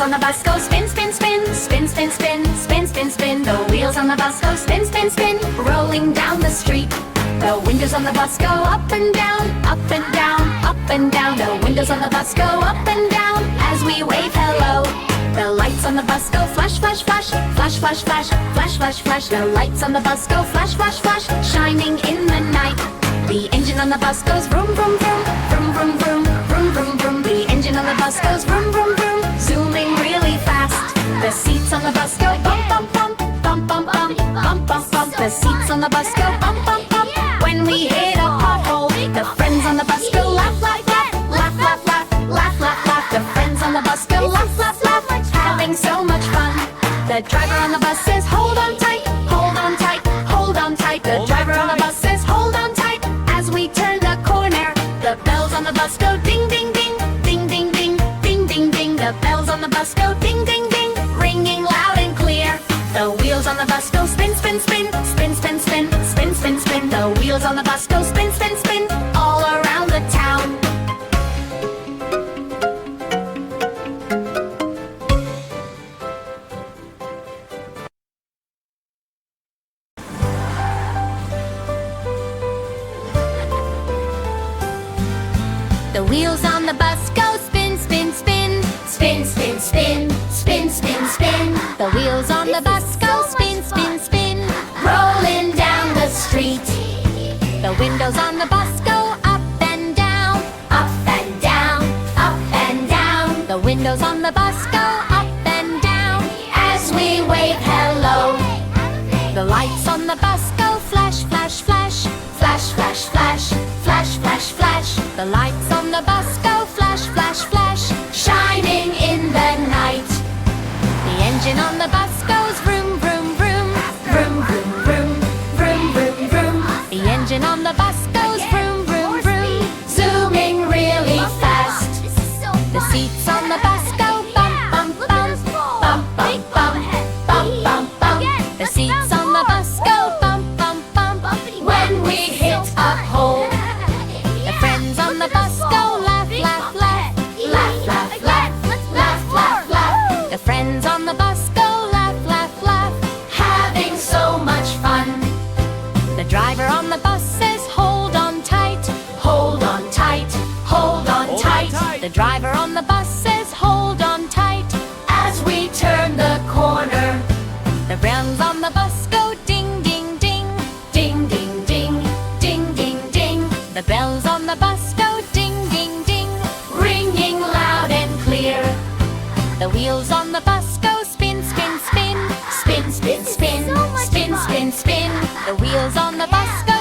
on the bus go spin, spin, spin, spin, spin, spin, spin, spin, spin. The wheels on the bus go spin, spin, spin, rolling down the street. The windows on the bus go up and down, up and down, up and down. The windows on the bus go up and down as we wave hello. The lights on the bus go flash, flash, flash, flash, flash, flash, flash, flash, flash. The lights on the bus go flash, flash, flash, shining in the night. The engine on the bus goes vroom, vroom, vroom, vroom, vroom, vroom, vroom, vroom, vroom. The engine on the bus goes vroom, vroom, vroom, zooming really fast. The seats on the bus go bump, bump, bump, bump, bump, bump, bump, bump, bump. The seats on the bus go bump, bump, bump. When we hit a pothole, the friends on the bus go laugh, laugh, laugh, laugh, laugh, laugh, laugh, laugh, laugh. The friends on the bus go laugh, laugh, laugh, having so much fun. The driver on the bus says, hold on tight, hold on tight, hold on tight. The driver on the bus says, hold on tight. As we turn the corner, the bells on the bus go ding, ding, ding, ding, ding, ding, ding, ding, ding. The bells on the bus go ding, ding, ding, ringing loud and clear. The wheels on the bus go spin, spin, spin, spin, spin, spin, spin, spin, spin. The wheels on the bus go spin, spin, spin, all around the town. The wheels on the bus go spin, spin, spin, spin, spin, spin, spin, spin, spin. The wheels on the bus go spin, spin, spin, rolling down the street. The windows on the bus go up and down, up and down, up and down. The windows on the bus go up and down as we wave hello. The lights on the bus go flash, flash, flash, flash, flash, flash, flash, flash, flash. The lights on the bus go flash, flash, flash, shining in the night. The engine on the bus goes vroom, vroom, vroom, vroom, vroom, vroom, vroom, vroom, vroom. The engine on the bus goes vroom, vroom, vroom, zooming really fast. The seats on the bus go bump, bump, bump, bump, bump, bump, bump, bump, bump. The seats on the bus go bump, bump, bump when we hit a hole. The friends on the bus go laugh, laugh, laugh, laugh, laugh, laugh, laugh, laugh, laugh. The friends on the bus go laugh, laugh, laugh, having so much fun. The driver on the bus says, hold on tight, hold on tight, hold on tight. The driver on the bus says, hold on tight, as we turn the corner. The bells on the bus go ding, ding, ding, ding, ding, ding, ding, ding, ding. The bells on the bus go ding, ding, ding, ringing loud and clear. The wheels on the bus go spin, spin, spin, spin, spin, spin, spin, spin, spin. The wheels on the bus go